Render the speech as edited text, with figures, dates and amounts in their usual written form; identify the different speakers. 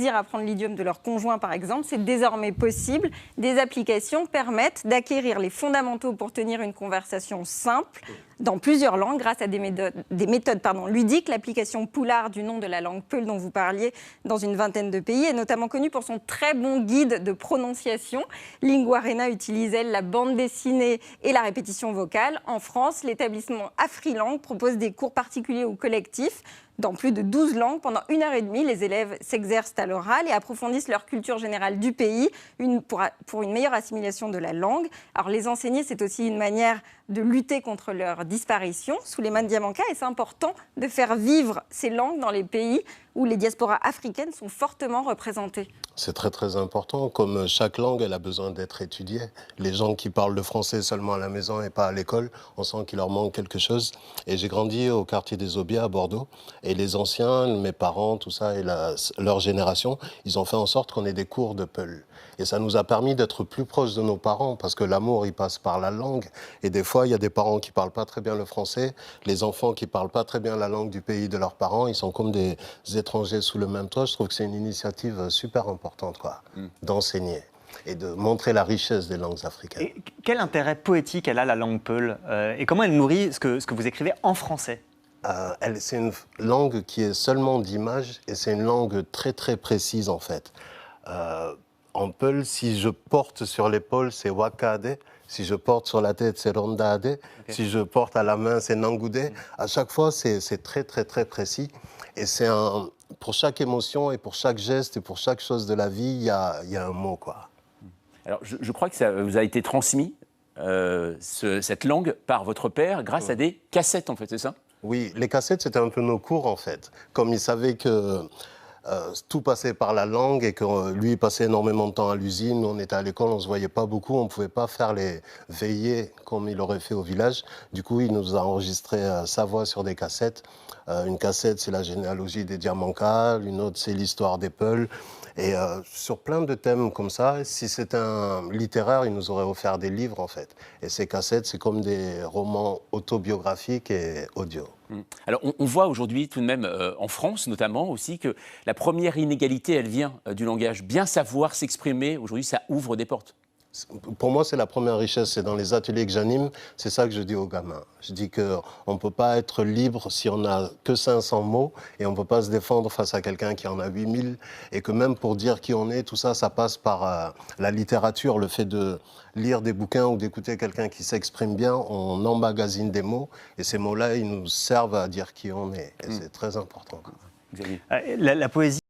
Speaker 1: désirent apprendre l'idiome de leur conjoint, par exemple, c'est désormais possible. Des applications permettent d'acquérir les fondamentaux pour tenir une conversation simple dans plusieurs langues grâce à des méthodes ludiques. L'application Poulard, du nom de la langue Peul dont vous parliez, dans une vingtaine de pays, est notamment connue pour son très bon guide de prononciation. Linguarena utilise, elle, la bande dessinée et la répétition vocale. En France, l'établissement Afrilang propose des cours particuliers ou collectifs dans plus de 12 langues. Pendant 1h30, les élèves s'exercent à l'oral et approfondissent leur culture générale du pays pour une meilleure assimilation de la langue. Alors les enseigner, c'est aussi une manière de lutter contre leur disparition. Souleymane Diamanka, et c'est important de faire vivre ces langues dans les pays où les diasporas africaines sont fortement représentées.
Speaker 2: C'est très très important. Comme chaque langue, elle a besoin d'être étudiée. Les gens qui parlent le français seulement à la maison et pas à l'école, on sent qu'il leur manque quelque chose. Et j'ai grandi au quartier des Aubiers à Bordeaux. Et les anciens, mes parents, tout ça, et leur génération, ils ont fait en sorte qu'on ait des cours de Peul. Et ça nous a permis d'être plus proches de nos parents, parce que l'amour, il passe par la langue. Et des fois, il y a des parents qui parlent pas très bien le français, les enfants qui parlent pas très bien la langue du pays de leurs parents, ils sont comme des étrangers sous le même toit. Je trouve que c'est une initiative super importante, d'enseigner et de montrer la richesse des langues africaines.
Speaker 3: Et quel intérêt poétique elle a, la langue Peul, et comment elle nourrit ce que vous écrivez en français?
Speaker 2: C'est une langue qui est seulement d'image, et c'est une langue très très précise en fait. En Peul, si je porte sur l'épaule, c'est Wakade. Si je porte sur la tête, c'est Rondade. Okay. Si je porte à la main, c'est Nangoudé. À chaque fois, c'est très, très, très précis. Et pour chaque émotion et pour chaque geste et pour chaque chose de la vie, il y a un mot, quoi.
Speaker 4: Alors, je crois que ça vous a été transmis, cette langue, par votre père, grâce à des cassettes, en fait, c'est ça?
Speaker 2: Oui, les cassettes, c'était un peu nos cours, en fait. Comme il savait que tout passait par la langue et que lui, il passait énormément de temps à l'usine. Nous, on était à l'école, on ne se voyait pas beaucoup. On ne pouvait pas faire les veillées comme il aurait fait au village. Du coup, il nous a enregistré sa voix sur des cassettes. Une cassette, c'est la généalogie des Diamanka. Une autre, c'est l'histoire des Peuls. Et sur plein de thèmes comme ça, si c'était un littéraire, il nous aurait offert des livres, en fait. Et ces cassettes, c'est comme des romans autobiographiques et audio.
Speaker 4: Alors, on voit aujourd'hui, tout de même, en France notamment aussi, que la première inégalité, elle vient du langage. Bien savoir s'exprimer, aujourd'hui, ça ouvre des portes.
Speaker 2: Pour moi, c'est la première richesse. C'est dans les ateliers que j'anime, c'est ça que je dis aux gamins. Je dis qu'on ne peut pas être libre si on n'a que 500 mots et on ne peut pas se défendre face à quelqu'un qui en a 8000. Et que même pour dire qui on est, tout ça, ça passe par la littérature, le fait de lire des bouquins ou d'écouter quelqu'un qui s'exprime bien. On emmagasine des mots et ces mots-là, ils nous servent à dire qui on est. Et c'est très important.
Speaker 3: La poésie